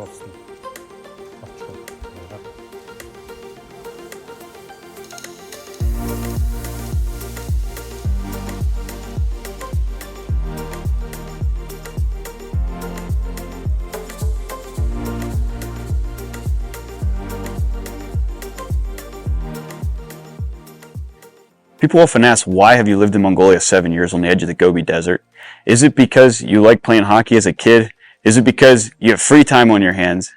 olsun. Açıyorum. People often ask, why have you lived in Mongolia 7 years on the edge of the Gobi Desert? Is it because you like playing hockey as a kid? Is it because you have free time on your hands?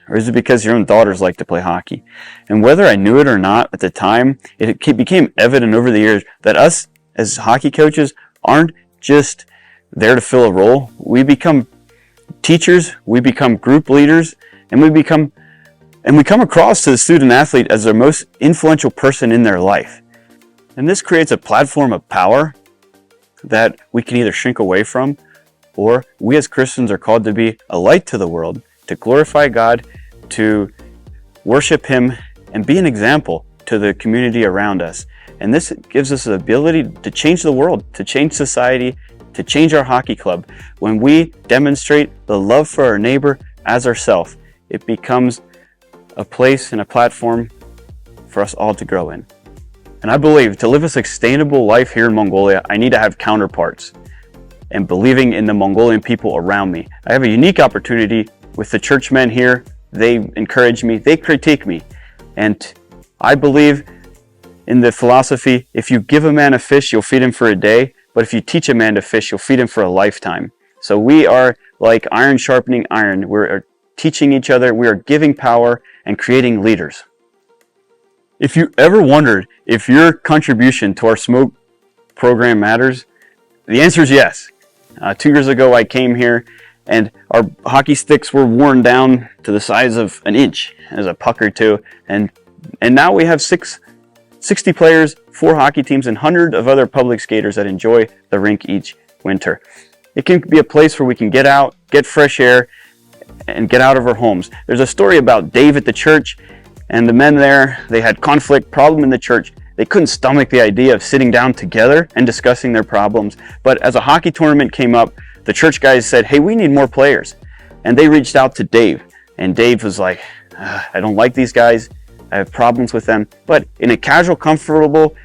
Or is it because your own daughters like to play hockey? And whether I knew it or not at the time, it became evident over the years that us as hockey coaches aren't just there to fill a role. We become teachers, we become group leaders, and we come across to the student athlete as their most influential person in their life. And this creates a platform of power that we can either shrink away from, or we as Christians are called to be a light to the world, to glorify God, to worship Him, and be an example to the community around us. And this gives us the ability to change the world, to change society, to change our hockey club. When we demonstrate the love for our neighbor as ourselves, it becomes a place and a platform for us all to grow in. And I believe to live a sustainable life here in Mongolia, I need to have counterparts and believing in the Mongolian people around me. I have a unique opportunity with the churchmen here. They encourage me, they critique me. And I believe in the philosophy, if you give a man a fish, you'll feed him for a day. But if you teach a man to fish, you'll feed him for a lifetime. So we are like iron sharpening iron. We're teaching each other, we are giving power and creating leaders. If you ever wondered if your contribution to our smoke program matters, the answer is yes. 2 years ago I came here and our hockey sticks were worn down to the size of an inch, as a puck or two, and now we have 60 players, 4 hockey teams, and hundreds of other public skaters that enjoy the rink each winter. It can be a place where we can get out, get fresh air, and get out of our homes. There's a story about Dave at the church, and the men there, they had conflict, problem in the church. They couldn't stomach the idea of sitting down together and discussing their problems. But as a hockey tournament came up, the church guys said, hey, we need more players. And they reached out to Dave. And Dave was like, I don't like these guys. I have problems with them. But in a casual, comfortable,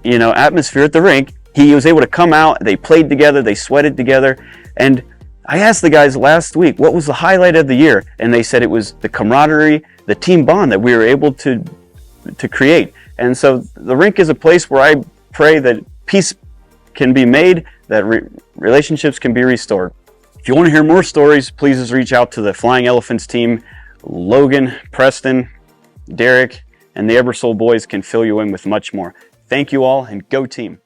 atmosphere at the rink, he was able to come out. They played together. They sweated together. And I asked the guys last week, what was the highlight of the year? And they said it was the camaraderie, the team bond that we were able to create. And so the rink is a place where I pray that peace can be made, that relationships can be restored. If you want to hear more stories, please just reach out to the Flying Elephants team. Logan, Preston, Derrick, and the Ebersole boys can fill you in with much more. Thank you all, and go team.